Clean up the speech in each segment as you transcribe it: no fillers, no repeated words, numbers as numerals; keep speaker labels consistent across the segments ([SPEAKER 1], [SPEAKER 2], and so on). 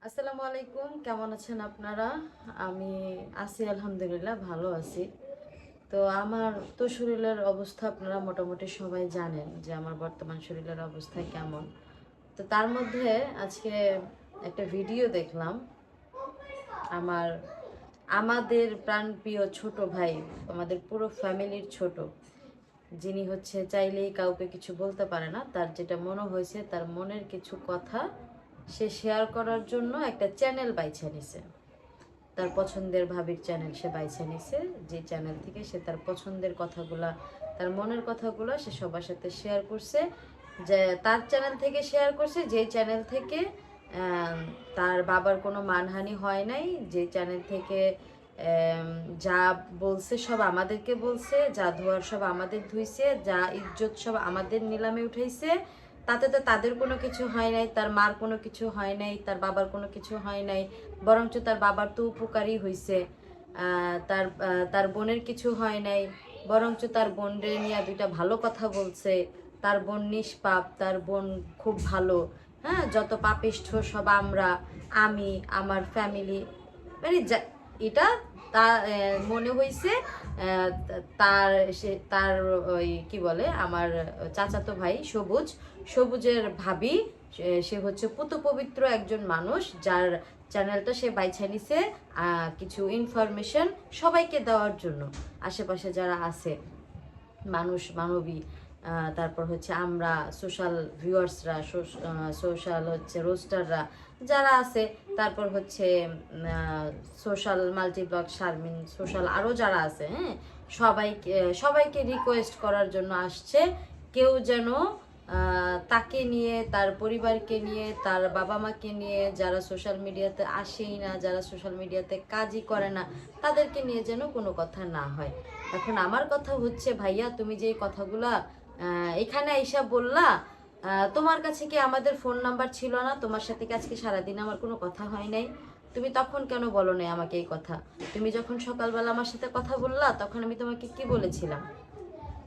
[SPEAKER 1] আসসালামু আলাইকুম, কেমন আছেন আপনারা? আমি আছি, আলহামদুলিল্লাহ ভালো আছি। তো আমার তো শরীরের অবস্থা আপনারা মোটামুটি সবাই জানেন যে আমার বর্তমান শরীরের অবস্থা কেমন। তো তার মধ্যে আজকে একটা ভিডিও দেখলাম। আমার আমাদের প্রাণপ্রিয় ছোট ভাই, আমাদের পুরো ফ্যামিলির ছোট, যিনি হচ্ছে চাইলেই কাউকে কিছু বলতে পারে না, তার যেটা মনে হয়েছে তার মনের কিছু কথা সে শেয়ার করার জন্য একটা চ্যানেল বাইছে নিছে। তার পছন্দের ভাবির চ্যানেল সে বাইছে নিছে, যে চ্যানেল থেকে সে তার পছন্দের কথাগুলা, তার মনের কথাগুলো সে সবার সাথে শেয়ার করছে। যে তার চ্যানেল থেকে শেয়ার করছে, যে চ্যানেল থেকে তার বাবার কোনো মানহানি হয় নাই, যে চ্যানেল থেকে যা বলছে সব আমাদেরকে বলছে, যা ধোয়ার সব আমাদের ধুইছে, যা ইজ্জত সব আমাদের নিলামে উঠাইছে। তাতে তো তাদের কোনো কিছু হয় নাই, তার মার কোনো কিছু হয় নাই, তার বাবার কোনো কিছু হয় নাই, বরঞ্চ তার বাবার তো উপকারী হয়েছে। তার তার বোনের কিছু হয় নাই, বরঞ্চ তার বোনদের নিয়ে দুইটা ভালো কথা বলছে। তার বোন নিষ্পাপ, তার বোন খুব ভালো। হ্যাঁ, যত পাপিষ্ঠ সব আমরা, আমি, আমার ফ্যামিলি, মানে এটা তার মনে হয়েছে। তার তার ওই কি বলে, আমার চাচাতো ভাই সবুজ, সবুজের ভাবি, সে হচ্ছে পুত পবিত্র একজন মানুষ, যার চ্যানেলটা সে বাইছে নিছে কিছু ইনফরমেশন সবাইকে দেওয়ার জন্য। আশেপাশে যারা আছে মানুষ, মানবী, তারপর হচ্ছে আমরা সোশ্যাল ভিউয়ার্সরা, সোশ্যাল হচ্ছে রোস্টাররা যারা আছে, তারপর হচ্ছে সোশ্যাল মাল্টিব্লগ শারমিন, সোশ্যাল আরও যারা আছে, হ্যাঁ, সবাইকে সবাইকে রিকোয়েস্ট করার জন্য আসছে কেউ যেন তাকে নিয়ে, তার পরিবারকে নিয়ে, তার বাবা মাকে নিয়ে, যারা সোশ্যাল মিডিয়াতে আসেই না, যারা সোশ্যাল মিডিয়াতে কাজই করে না, তাদেরকে নিয়ে যেন কোনো কথা না হয়। এখন আমার কথা হচ্ছে, ভাইয়া তুমি যে কথাগুলা এখানে আইসা বললা, তোমার কাছে কি আমাদের ফোন নাম্বার ছিল না? তোমার সাথে কি আজকে সারাদিন আমার কোনো কথা হয় নাই? তুমি তখন কেন বলো নাই আমাকে এই কথা? তুমি যখন সকালবেলা আমার সাথে কথা বললা, তখন আমি তোমাকে কি বলেছিলাম?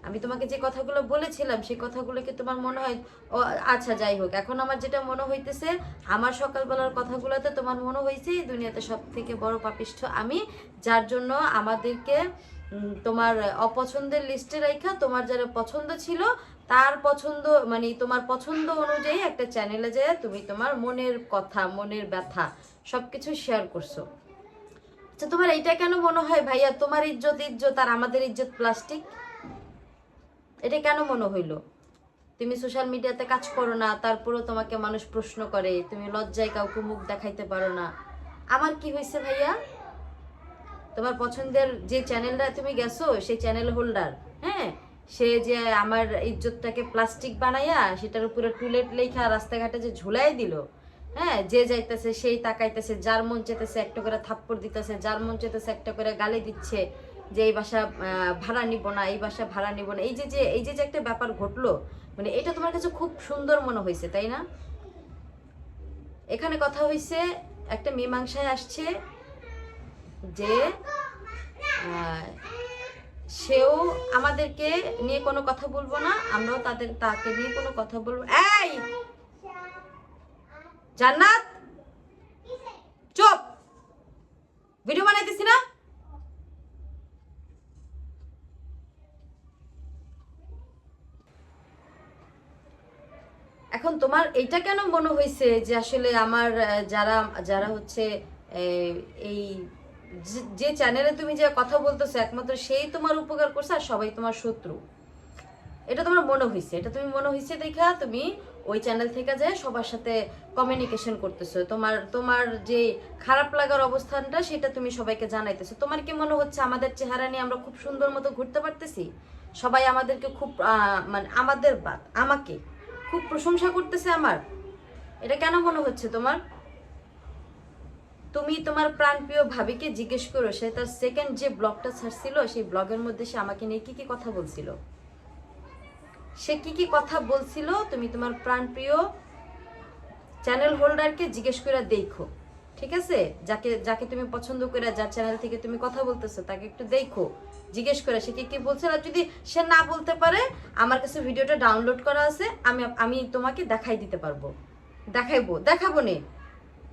[SPEAKER 1] আমি তোমাকে যে কথাগুলো বলেছিলাম সেই কথাগুলো কি তোমার মনে হয়? ও আচ্ছা, যাই হোক, এখন আমার যেটা মনে হইতেছে, আমার সকালবেলার কথাগুলোতে তোমার মনে হয়েছে এই দুনিয়াতে সব থেকে বড় পাপিষ্ঠ আমি, যার জন্য আমাদেরকে তোমার অপছন্দের লিস্টে রাখা, তোমার যারা পছন্দ ছিল তার পছন্দ, মানে তোমার পছন্দ অনুযায়ী একটা চ্যানেলে যেয়ে তুমি তোমার মনের কথা, মনের ব্যথা সবকিছু শেয়ার করছো। আচ্ছা, তোমার এইটা কেন মনে হয় ভাইয়া তোমার ইজ্জত ইজ্জত আর আমাদের ইজ্জত প্লাস্টিক? এটা কেন মনে হইলো? তুমি সোশ্যাল মিডিয়াতে কাজ করো না, তারপরেও তোমাকে মানুষ প্রশ্ন করে, তুমি লজ্জায় কাউকে মুখ দেখাইতে পারো না। আমার কি হয়েছে ভাইয়া? তোমার পছন্দের যে চ্যানেলটা তুমি গেছো, সেই চ্যানেল হোল্ডার, হ্যাঁ, সে যে আমার ইজ্জতটাকে প্লাস্টিক বানাইয়া সেটার উপরে টুলেট লেখা রাস্তাঘাটে যে ঝুলাই দিল। হ্যাঁ, যে যাইতেছে সেই তাকাইতেছে, যার মন চেতেছে একটা করে থাপ্পড় দিতেছে, যার মন চেতেছে একটা করে গালি দিচ্ছে, যে এই বাসা ভাড়া নিব না, এই বাসা ভাড়া নিব না। এই যে একটা ব্যাপার ঘটলো, মানে এটা তোমার কাছে খুব সুন্দর মনে হয়েছে, তাই না? এখানে কথা হয়েছে, একটা মীমাংসায় আসছে যে সেও আমাদেরকে নিয়ে কোনো কথা বলবো না, আমরাও তাকে নিয়ে কোনো কথা বলবো। এই জান্নাত, চুপ! ভিডিও বানাইতেছি না? এখন তোমার এইটা কেন মনে হয়েছে যে আসলে আমার যারা যারা হচ্ছে এই যে চ্যানেলে তুমি যে কথা বলতেছো একমাত্র সেই তোমার উপকার করছে আর সবাই তোমার শত্রু? এটা তোমার মনে হয়েছে, এটা তুমি মনে হয়েছে দেখা তুমি ওই চ্যানেল থেকে যায় সবার সাথে কমিউনিকেশন করতেছো, তোমার তোমার যে খারাপ লাগার অবস্থানটা সেটা তুমি সবাইকে জানাইতেছো। তোমার কি মনে হচ্ছে আমাদের চেহারা নিয়ে আমরা খুব সুন্দর মতো ঘুরতে পারতেছি? সবাই আমাদেরকে খুব মানে আমাদের বাদ আমাকে খুব প্রশংসা করতেছে আমার? এটা কেন মনে হচ্ছে তোমার? তুমি তোমার প্রাণপ্রিয় ভাবিকে জিজ্ঞেস করো, সে তার সেকেন্ড যে ব্লগটা ছাড়ছিল সেই ব্লগের মধ্যে সে আমাকে নিয়ে কি কি কথা বলছিল, সে কি কি কথা বলছিল তুমি তোমার প্রাণপ্রিয় চ্যানেল হোল্ডারকে জিজ্ঞেস করে দেখো। ঠিক আছে, যাকে যাকে তুমি পছন্দ করে, যার চ্যানেল থেকে তুমি কথা বলতেছো, তাকে একটু দেখো, জিজ্ঞেস করে সে কি কি বলছে। আর যদি সে না বলতে পারে, আমার কাছে ভিডিওটা ডাউনলোড করা আছে, আমি আমি তোমাকে দেখাই দিতে পারবো, দেখাবো নে।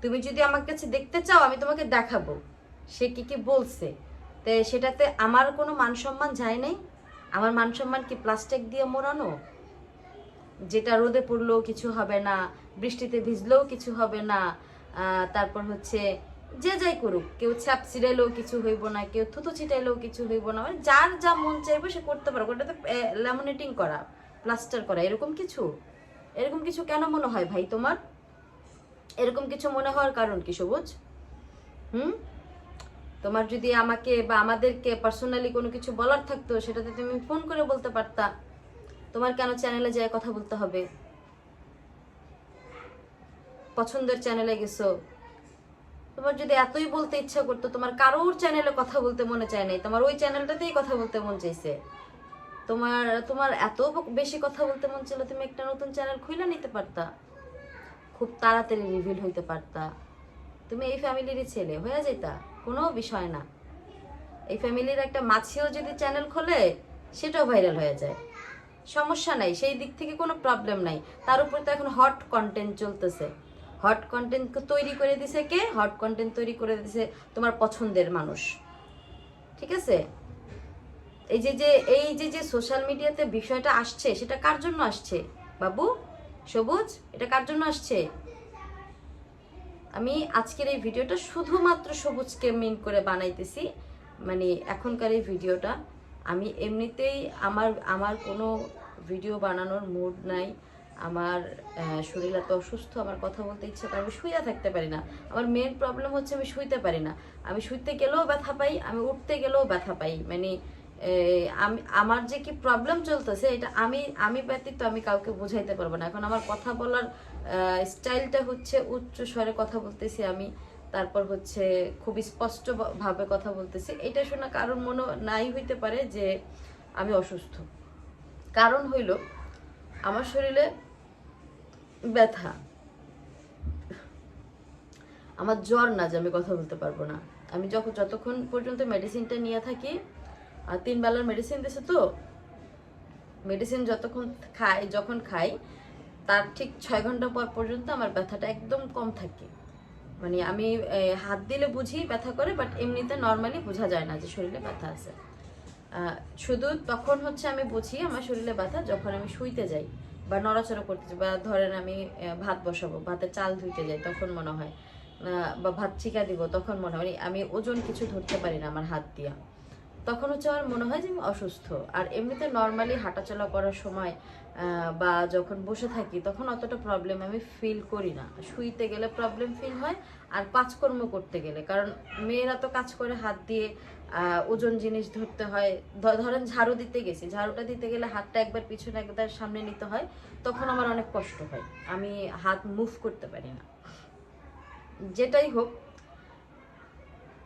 [SPEAKER 1] তুমি যদি আমার কাছে দেখতে চাও আমি তোমাকে দেখাবো সে কি কি বলছে। তো সেটাতে আমার কোনো মান সম্মান যায় নাই? আমার মান সম্মান কি প্লাস্টিক দিয়ে মোড়ানো, যেটা রোদে পড়লেও কিছু হবে না, বৃষ্টিতে ভিজলেও কিছু হবে না, তারপর হচ্ছে যে যাই করুক, কেউ ছাপ ছিটাইলেও কিছু হইব না, কেউ থুতু ছিটাইলেও কিছু হইব না, মানে যার যা মন চাইবে সে করতে পারবে। ওটাতে ল্যামিনেটিং করা, প্লাস্টার করা, এরকম কিছু কেন মনে হয় ভাই তোমার? এরকম কিছু মনে হওয়ার কারণ কি সবুজ? তোমার যদি আমাকে বা আমাদেরকে পার্সোনালি কোনো কিছু বলার থাকতো সেটাতে তুমি ফোন করে বলতে পারতা। তোমার কেন চ্যানেলে যায় কথা বলতে হবে? পছন্দের চ্যানেলে গেছো, তোমার যদি এতই বলতে ইচ্ছা করতো, তোমার কারোর চ্যানেলে কথা বলতে মনে চায় নাই, তোমার ওই চ্যানেলটাতেই কথা বলতে মন চাইছে, তোমার এত বেশি কথা বলতে মন ছিল, তুমি একটা নতুন চ্যানেল খুলে নিতে পারতা, খুব তাড়াতাড়ি রিভিল হইতে পারতা। তুমি এই ফ্যামিলিরই ছেলে হয়ে যেতা, কোনো বিষয় না। এই ফ্যামিলির একটা মাছিও যদি চ্যানেল খোলে সেটাও ভাইরাল হয়ে যায়, সমস্যা নাই, সেই দিক থেকে কোনো প্রবলেম নাই। তার উপর তো এখন হট কন্টেন্ট চলতেছে। হট কন্টেন্ট তৈরি করে দিছে কে? হট কন্টেন্ট তৈরি করে দিছে তোমার পছন্দের মানুষ, ঠিক আছে? এই যে সোশ্যাল মিডিয়াতে বিষয়টা আসছে, সেটা কার জন্য আসছে বাবু সবুজ? এটা কার জন্য আসছে? আমি আজকের এই ভিডিওটা শুধুমাত্র সবুজকে মিন করে বানাইতেছি। মানে এখনকার এই ভিডিওটা আমি এমনিতেই আমার কোনো ভিডিও বানানোর মুড নাই। আমার শরীর এত অসুস্থ, আমার কথা বলতে ইচ্ছে করে, আমি শুয়ে থাকতে পারি না। আমার মেন প্রবলেম হচ্ছে আমি শুইতে পারি না। আমি শুইতে গেলেও ব্যথা পাই, আমি উঠতে গেলেও ব্যথা পাই। মানে আমার যে কি প্রবলেম চলতেছে এটা আমি ব্যতীত আমি কাউকে বোঝাইতে পারবো না। এখন আমার কথা বলার স্টাইলটা হচ্ছে উচ্চ স্বরে কথা বলতেছি আমি, তারপর হচ্ছে খুব স্পষ্ট ভাবে কথা বলতেছি। এটা শোনা কারণ মনে নাই হইতে পারে যে আমি অসুস্থ। কারণ হইল আমার শরীরে ব্যথা, আমার জ্বর না যে আমি কথা বলতে পারবো না। আমি যতক্ষণ পর্যন্ত মেডিসিনটা নিয়ে থাকি, আর 3 বেলার মেডিসিন দিছে, তো মেডিসিন যখন খাই তার ঠিক 6 ঘন্টা পর পর্যন্ত আমার ব্যথাটা একদম কম থাকে। মানে আমি হাত দিলে বুঝি ব্যথা করে, বাট এমনিতে নর্মালি বোঝা যায় না যে শরীরে ব্যথা আছে। শুধু তখন হচ্ছে আমি বুঝি আমার শরীরে ব্যথা যখন আমি শুইতে যাই বা নড়াচড়া করতে যাই, বা ধরেন আমি ভাত বসাবো, ভাতের চাল ধুইতে যাই, তখন মনে হয়, বা ভাত ছিকা দিব তখন মনে হয়, আমি ওজন কিছু ধরতে পারি না আমার হাত দিয়া, তখন হচ্ছে আমার মনে হয় যে আমি অসুস্থ। আর এমনিতে নর্মালি হাঁটাচলা করার সময় বা যখন বসে থাকি তখন অতটা প্রবলেম আমি ফিল করি না। শুইতে গেলে প্রবলেম ফিল হয়, আর কাজকর্ম করতে গেলে, কারণ মেয়েরা তো কাজ করে হাত দিয়ে, ওজন জিনিস ধরতে হয়। ধরেন ঝাড়ু দিতে গেছি, ঝাড়ুটা দিতে গেলে হাতটা একবার পিছনে একবার সামনে নিতে হয়, তখন আমার অনেক কষ্ট হয়, আমি হাত মুভ করতে পারি না। যেটাই হোক,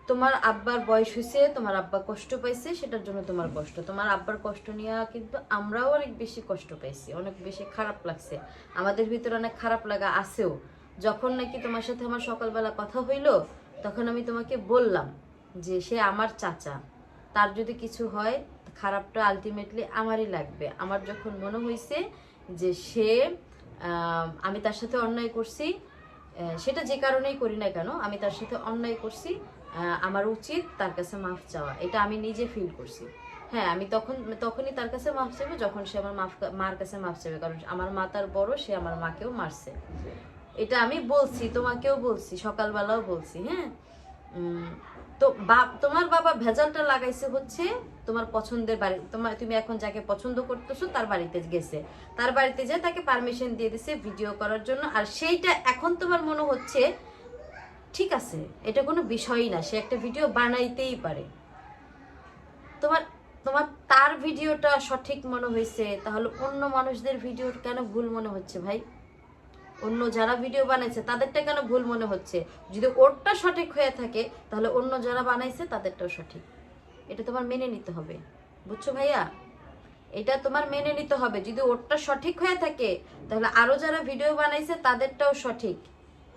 [SPEAKER 1] তোমার আব্বার বয়স হয়েছে, তোমার আব্বা কষ্ট পাইছে, সেটার জন্য তোমার কষ্ট। তোমার আব্বার কষ্ট নিয়ে কিন্তু আমরাও অনেক বেশি কষ্ট পাইছি, অনেক বেশি খারাপ লাগছে, আমাদের ভিতরে অনেক খারাপ লাগা আছেও। যখন নাকি তোমার সাথে আমার সকালবেলা কথা হইলো, তখন আমি তোমাকে বললাম যে সে আমার চাচা, তার যদি কিছু হয় খারাপটা আলটিমেটলি আমারই লাগবে। আমার যখন মনে হয়েছে যে আমি তার সাথে অন্যায় করছি, সেটা যে কারণেই করি না কেন, আমি তার সাথে অন্যায় করছি, আমার উচিত তার কাছে মাফ চাওয়া, এটা আমি নিজে ফিল করছি। হ্যাঁ, আমি তখনই তার কাছে মাফ চাইবো যখন সে আমার মার কাছে মাফ চাইবে, কারণ আমার মা তার বড়, সে আমার মাকেও মারছে। এটা আমি বলছি, তোমাকেও বলছি, সকালবেলাও বলছি। হ্যাঁ, তো তোমার বাবা ভেজালটা লাগাইছে হচ্ছে তোমার পছন্দের বাড়ি, তুমি এখন যাকে পছন্দ করতেছো তার বাড়িতে গেছে, তার বাড়িতে যে তাকে পারমিশন দিয়ে দিছে ভিডিও করার জন্য। আর সেইটা এখন তোমার মনে হচ্ছে ঠিক আছে, এটা কোনো বিষয়ই না, সে একটা ভিডিও বানাইতেই পারে। তোমার তোমার তার ভিডিওটা সঠিক মনে হয়েছে, তাহলে অন্য মানুষদের ভিডিও কেন ভুল মনে হচ্ছে ভাই? অন্য যারা ভিডিও বানাইছে তাদেরটা কেন ভুল মনে হচ্ছে? যদি ওরটা সঠিক হয়ে থাকে তাহলে অন্য যারা বানাইছে তাদেরটাও সঠিক। এটা তোমার মেনে নিতে হবে, বুঝছো ভাইয়া? এটা তোমার মেনে নিতে হবে। যদি ওরটা সঠিক হয়ে থাকে তাহলে আরো যারা ভিডিও বানাইছে তাদেরটাও সঠিক,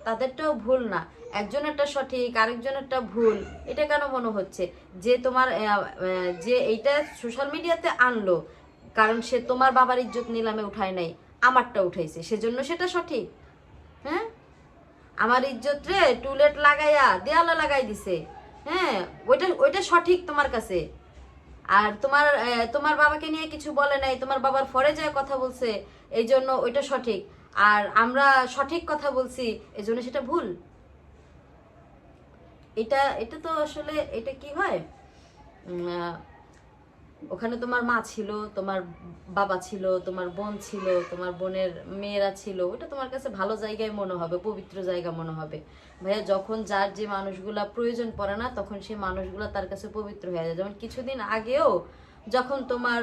[SPEAKER 1] তাদেরটাও ভুল না। একজনেরটা সঠিক আরেকজনেরটা ভুল, এটা কেন মনে হচ্ছে? যে তোমার যে এইটা সোশ্যাল মিডিয়াতে আনলো, কারণ সে তোমার বাবার ইজ্জত নিলামে উঠায় নাই, আমারটা উঠাইছে, সেজন্য সেটা সঠিক। হ্যাঁ, আমার ইজ্জত রে টুলেট লাগাইয়া দেয়ালে লাগাই দিছে। হ্যাঁ, ওইটা ওইটা সঠিক তোমার কাছে। আর তোমার তোমার বাবাকে নিয়ে কিছু বলে নাই, তোমার বাবার ফরে যায় কথা বলছে, এই জন্য ওইটা সঠিক। আর আমরা সঠিক কথা বলছি, এই জন্য সেটা ভুল। এটা এটা তো আসলে এটা কি হয়, ওখানে তোমার মা ছিল, তোমার বাবা ছিল, তোমার বোন ছিল, তোমার বোনের মেয়েরা ছিল, ওটা তোমার কাছে ভালো জায়গায় মনে হবে, পবিত্র জায়গা মনে হবে। ভাইয়া, যখন যার যে মানুষগুলা প্রয়োজন পড়ে না, তখন সেই মানুষগুলা তার কাছে পবিত্র হয়ে যায়। যেমন কিছুদিন আগেও যখন তোমার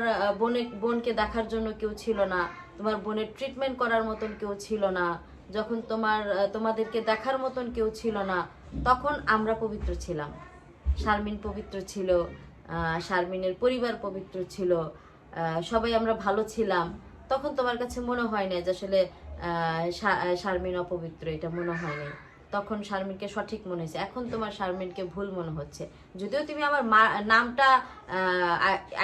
[SPEAKER 1] বোনকে দেখার জন্য কেউ ছিল না, তোমার বোনের ট্রিটমেন্ট করার মতন কেউ ছিল না, যখন তোমাদেরকে দেখার মতন কেউ ছিল না, তখন আমরা পবিত্র ছিলাম। শারমিন পবিত্র ছিল, শারমিনের পরিবার পবিত্র ছিল, সবাই আমরা ভালো ছিলাম। তখন তোমার কাছে মনে হয় না যে আসলে শারমিন অপবিত্র, এটা মনে হয় নাই। তখন শারমিনকে সঠিক মনে হয়েছে। এখন তোমার শারমিনকে ভুল মনে হচ্ছে, যদিও তুমি আমার নামটা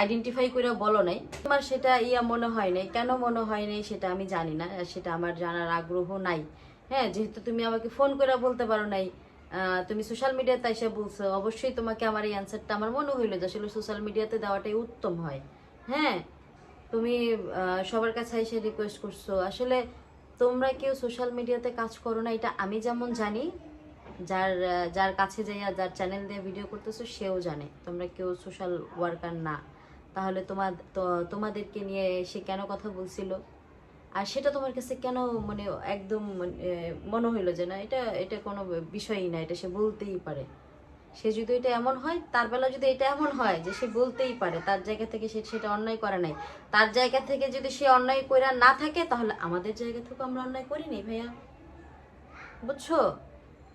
[SPEAKER 1] আইডেন্টিফাই করে বলো নাই। তোমার সেটা মনে হয় নাই। কেন মনে হয় নাই সেটা আমি জানি না, সেটা আমার জানার আগ্রহ নাই। হ্যাঁ, যেহেতু তুমি আমাকে ফোন করে বলতে পারো নাই, তুমি সোশ্যাল মিডিয়াতে এসে বলছো, অবশ্যই তোমাকে আমার এই অ্যান্সারটা আমার মনে হইলো যে আসলে সোশ্যাল মিডিয়াতে দেওয়াটাই উত্তম হয়। হ্যাঁ, তুমি সবার কাছে এসে রিকোয়েস্ট করছো। আসলে তোমরা কেউ সোশ্যাল মিডিয়াতে কাজ করো না, এটা আমি যেমন জানি, যার যার কাছে যাইয়া যার চ্যানেল দিয়ে ভিডিও করতেছো সেও জানে তোমরা কেউ সোশ্যাল ওয়ার্কার না। তাহলে তোমাদেরকে নিয়ে সে কেন কথা বলছিল, আর সেটা তোমার কাছে কেন মানে একদম মনে হইলো যে না, এটা এটা কোনো বিষয়ই না, এটা সে বলতেই পারে। সে যদি এটা এমন হয়, তার বেলা যদি এটা এমন হয় যে সে বলতেই পারে, তার জায়গা থেকে সে সেটা অন্যায় করে নাই, তার জায়গা থেকে যদি সে অন্যায় করে না থাকে, তাহলে আমাদের জায়গা থেকে আমরা অন্যায় করিনি ভাইয়া, বুঝছো?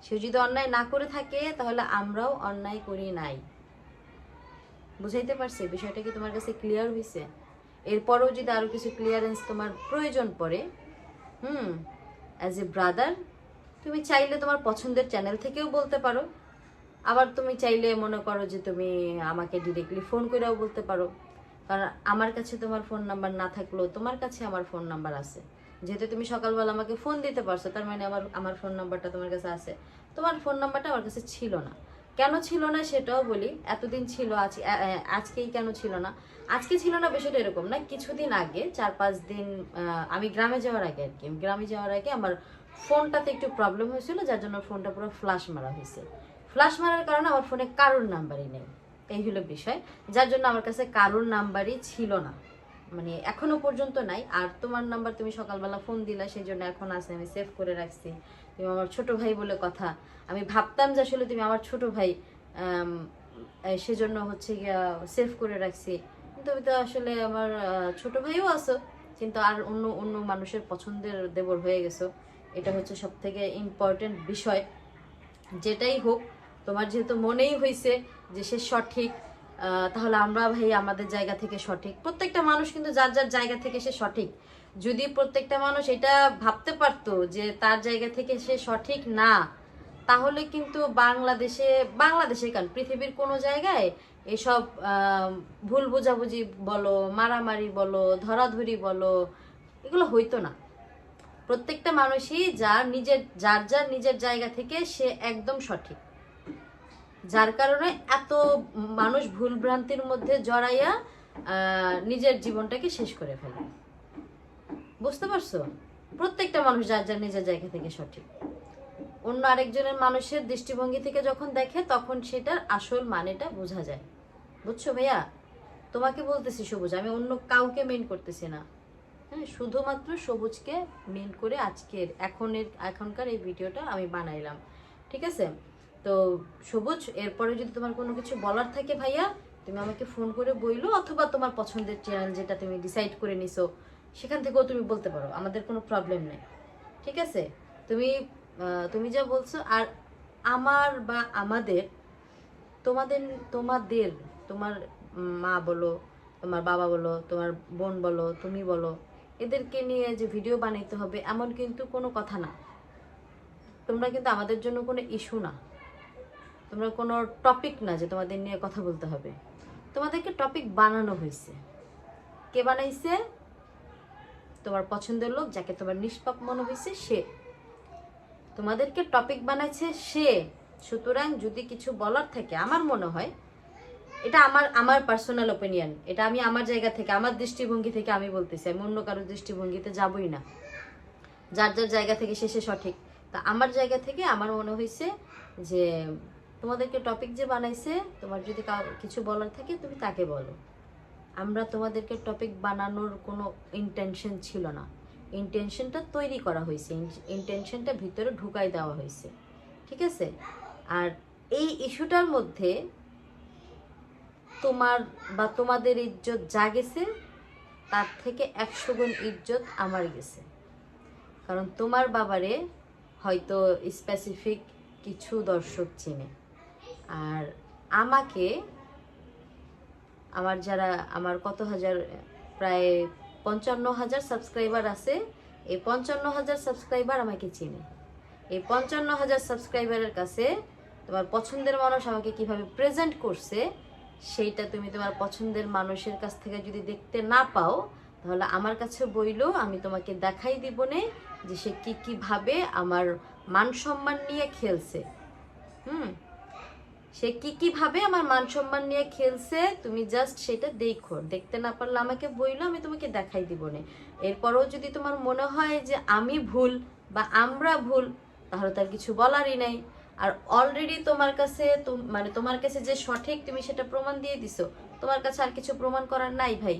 [SPEAKER 1] সে যদি অন্যায় না করে থাকে, তাহলে আমরাও অন্যায় করি নাই। বুঝাইতে পারছি বিষয়টা? কি তোমার কাছে ক্লিয়ার হয়েছে? এরপরেও যদি আরো কিছু ক্লিয়ারেন্স তোমার প্রয়োজন পড়ে, অ্যাজ এ ব্রাদার, তুমি চাইলে তোমার পছন্দের চ্যানেল থেকেও বলতে পারো। আবার তুমি চাইলে মনে করো যে তুমি আমাকে ডিরেক্টলি ফোন করেও বলতে পারো, কারণ আমার কাছে তোমার ফোন নাম্বার না থাকলেও তোমার কাছে আমার ফোন নাম্বার আছে। যেহেতু তুমি সকালবেলা আমাকে ফোন দিতে পারছো, তার মানে আমার ফোন নাম্বারটা তোমার কাছে আছে। তোমার ফোন নাম্বারটা আমার কাছে ছিল না। কেন ছিল না সেটাও বলি। এতদিন ছিল, আজকেই কেন ছিল না? আজকে ছিল না বিষয়টা এরকম না, কিছুদিন আগে 4-5 দিন আমি গ্রামে যাওয়ার আগে আর কি, গ্রামে যাওয়ার আগে আমার ফোনটাতে একটু প্রবলেম হয়েছিল, যার জন্য ফোনটা পুরো ফ্লাশ মারা হয়েছে। ফ্লাশ মারার কারণে আমার ফোনে কারোর নাম্বারই নেই, এই হলো বিষয়। যার জন্য আমার কাছে কারোর নাম্বারই ছিল না, মানে এখনো পর্যন্ত নাই। আর তোমার নাম্বার তুমি সকালবেলা ফোন দিলা, সেই জন্য এখন আছে, আমি সেভ করে রাখছি। তুমি আমার ছোট ভাই বলে কথা, আমি ভাবতাম যে আসলে তুমি আমার ছোট ভাই, সেজন্য হচ্ছে গিয়া সেভ করে রাখছি। তুমি তো আসলে আমার ছোট ভাইও আছো, কিন্তু আর অন্য অন্য মানুষের পছন্দের দেবর হয়ে গেছো। এটা হচ্ছে সব থেকে ইম্পর্টেন্ট বিষয়। যেটাই হোক, তোমার যেহেতু মনেই হয়েছে যে সে সঠিক, তাহলে আমরা ভাই আমাদের জায়গা থেকে সঠিক। প্রত্যেকটা মানুষ কিন্তু যার যার জায়গা থেকে সে সঠিক। যদি প্রত্যেকটা মানুষ এটা ভাবতে পারতো যে তার জায়গা থেকে সে সঠিক না, তাহলে কিন্তু বাংলাদেশে কেন, পৃথিবীর কোনো জায়গায় এসব ভুল বোঝাবুঝি বলো, মারামারি বলো, ধরাধরি বলো, এগুলো হইতো না। প্রত্যেকটা মানুষই যার যার নিজের জায়গা থেকে সে একদম সঠিক। যার কারণে এত মানুষ ভুল ভ্রান্তির মধ্যে জড়াইয়া নিজের জীবনটাকে শেষ করে ফেলে। বুঝতে পারছো? প্রত্যেকটা মানুষ যার যার নিজের জায়গা থেকে সঠিক। অন্য আরেকজনের মানুষের দৃষ্টিভঙ্গি থেকে যখন দেখে, তখন সেটার আসল মানেটা বোঝা যায়। বুঝছো ভাইয়া? তোমাকে বলতেছি সবুজ, আমি অন্য কাউকে মেন করতেছি না। হ্যাঁ, শুধুমাত্র সবুজকে মেন করে এখনকার এই ভিডিওটা আমি বানাইলাম, ঠিক আছে? তো সবুজ, এরপরে যদি তোমার কোনো কিছু বলার থাকে ভাইয়া, তুমি আমাকে ফোন করে বইলো, অথবা তোমার পছন্দের চ্যানেল যেটা তুমি ডিসাইড করে নিছো সেখান থেকেও তুমি বলতে পারো, আমাদের কোনো প্রবলেম নেই, ঠিক আছে? তুমি যা বলছো, আর আমার বা আমাদের, তোমাদের তোমার মা বলো, তোমার বাবা বলো, তোমার বোন বলো, তুমি বলো, এদেরকে নিয়ে যে ভিডিও বানাইতে হবে এমন কিন্তু কোনো কথা না। তোমরা কিন্তু আমাদের জন্য কোনো ইস্যু না, তোমরা কোনো টপিক না যে তোমাদের নিয়ে কথা বলতে হবে। তোমাদেরকে টপিক বানানো হয়েছে। কে বানাইছে? তোমার পছন্দের লোক, যাকে তোমার নিষ্পাপ মনে হয়েছে সে। তোমাদেরকে টপিক বানাইছে সে। সুতরাং যদি কিছু বলার থাকে, আমার মনে হয় এটা আমার পার্সোনাল ওপিনিয়ন, এটা আমি আমার জায়গা থেকে, আমার দৃষ্টিভঙ্গি থেকে আমি বলতেছি, আমি অন্য কারোর দৃষ্টিভঙ্গিতে যাবই না। যার যার জায়গা থেকে সে সঠিক। তা আমার জায়গা থেকে আমার মনে হয়েছে যে তোমাদেরকে টপিক যে বানাইছে, তোমার যদি কিছু বলার থাকে তুমি তাকে বলো। আমরা তোমাদেরকে টপিক বানানোর কোনো ইন্টেনশন ছিল না। ইন্টেনশনটা তৈরি করা হয়েছে, ইন্টেনশনটা ভিতরে ঢুকাই দেওয়া হয়েছে, ঠিক আছে? আর এই ইস্যুটার মধ্যে তোমার বা তোমাদের ইজ্জত যা গেছে তার থেকে 100 গুণ ইজ্জত আমার গেছে। কারণ তোমার বাবারে হয়তো স্পেসিফিক কিছু দর্শক চিনে, আর আমাকে আমার যারা আমার কত হাজার, প্রায় 55,000 সাবস্ক্রাইবার আছে, এই 55,000 সাবস্ক্রাইবার আমাকে চিনে। এই 55,000 সাবস্ক্রাইবারের কাছে তোমার পছন্দের মানুষ আমাকে কিভাবে প্রেজেন্ট করছে সেইটা তুমি তোমার পছন্দের মানুষের কাছ থেকে যদি দেখতে না পাও, তাহলে আমার কাছে বইলো, আমি তোমাকে দেখাই দিব না যে সে কিভাবে আমার মান সম্মান নিয়ে খেলছে। সে কিভাবে আমার মান সম্মান নিয়ে খেলছে, তুমি জাস্ট সেটা দেখো। দেখতে না পারলে আমাকে বইলো, আমি তোমাকে দেখাই দিব না। এরপরও যদি তোমার মনে হয় যে আমি ভুল বা আমরা ভুল, তাহলে তার কিছু বলারই নাই। আর অলরেডি তোমার কাছে মানে তোমার কাছে যে সঠিক তুমি সেটা প্রমাণ দিয়ে দিছো, তোমার কাছে আর কিছু প্রমাণ করার নাই ভাই,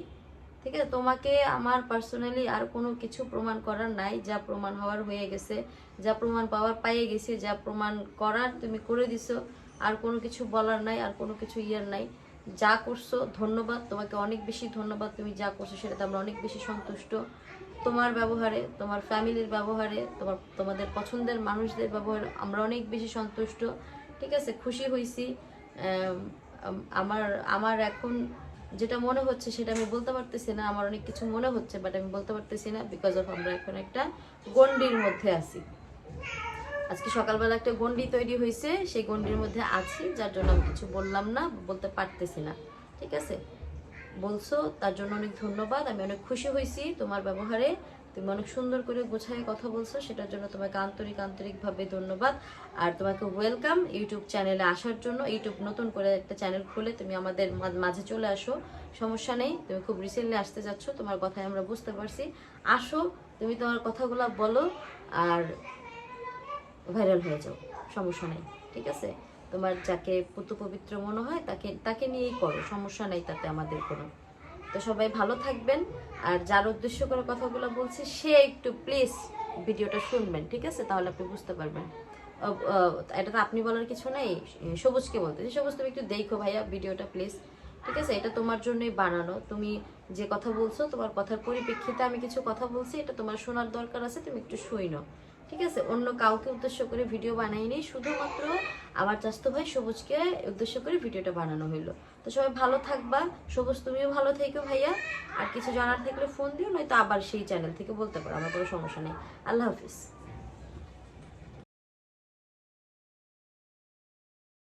[SPEAKER 1] ঠিক আছে? তোমাকে আমার পার্সোনালি আর কোনো কিছু প্রমাণ করার নাই। যা প্রমাণ হওয়ার হয়ে গেছে, যা প্রমাণ পাওয়ার পাইয়ে গেছে, যা প্রমাণ করার তুমি করে দিছো। আর কোনো কিছু বলার নাই, আর কোনো কিছু ইয়ার নাই। যা করছো ধন্যবাদ, তোমাকে অনেক বেশি ধন্যবাদ। তুমি যা করছো সেটাতে আমরা অনেক বেশি সন্তুষ্ট। তোমার ব্যবহারে, তোমার ফ্যামিলির ব্যবহারে, তোমাদের পছন্দের মানুষদের ব্যবহারে আমরা অনেক বেশি সন্তুষ্ট, ঠিক আছে? খুশি হয়েছি। আমার এখন যেটা মনে হচ্ছে সেটা আমি বলতে পারতেছি না। আমার অনেক কিছু মনে হচ্ছে, বাট আমি বলতে পারতেছি না, বিকজ অফ আমরা এখন একটা গণ্ডির মধ্যে আছি। আজকে সকালবেলা একটা গণ্ডি তৈরি হয়েছে, সেই গণ্ডির মধ্যে আছি, যার জন্য আমি কিছু বললাম না, বলতে পারতেছি না, ঠিক আছে? বলছো তার জন্য অনেক ধন্যবাদ। আমি অনেক খুশি হয়েছি তোমার ব্যবহারে, তুমি অনেক সুন্দর করে গোছায় কথা বলছো, সেটার জন্য তোমাকে আন্তরিকভাবে ধন্যবাদ। আর তোমাকে ওয়েলকাম ইউটিউব চ্যানেলে আসার জন্য। ইউটিউব নতুন করে একটা চ্যানেল খুলে তুমি আমাদের মাঝে চলে আসো, সমস্যা নেই। তুমি খুব রিসেন্টলি আসতে যাচ্ছ, তোমার কথায় আমরা বুঝতে পারছি। আসো, তুমি তোমার কথাগুলো বলো আর ভাইরাল হয়ে যাও, সমস্যা নেই, ঠিক আছে? তোমার যাকে পুতু পবিত্র মনে হয় তাকে নিয়েই করো, সমস্যা নেই তাতে আমাদের কোনো। তো সবাই ভালো থাকবেন। আর যার উদ্দেশ্য করে কথাগুলো বলছি সে একটু প্লিজ ভিডিওটা শুনবেন, ঠিক আছে? তাহলে আপনি বুঝতে পারবেন। এটা তো আপনি বলার কিছু নেই, সবুজকে বলতে। সবুজ তুমি একটু দেখো ভাইয়া ভিডিওটা প্লিজ, ঠিক আছে? এটা তোমার জন্যই বানানো। তুমি যে কথা বলছো, তোমার কথার পরিপ্রেক্ষিতে আমি কিছু কথা বলছি, এটা তোমার শোনার দরকার আছে, তুমি একটু শুইনো, ঠিক আছে? অন্য কাউকে উদ্দেশ্য করে ভিডিও বানাইনি, শুধুমাত্র আমার চাস্তো ভাই সবুজকে উদ্দেশ্য করে ভিডিওটা বানানো হইলো। তো সবাই ভালো থাকবা। সবুজ তুমিও ভালো থেকো ভাইয়া। আর কিছু জানার থাকলে ফোন দিও, নয়তো আবার সেই চ্যানেল থেকে বলতে পারো, আমার কোনো সমস্যা নেই। আল্লাহ হাফিজ।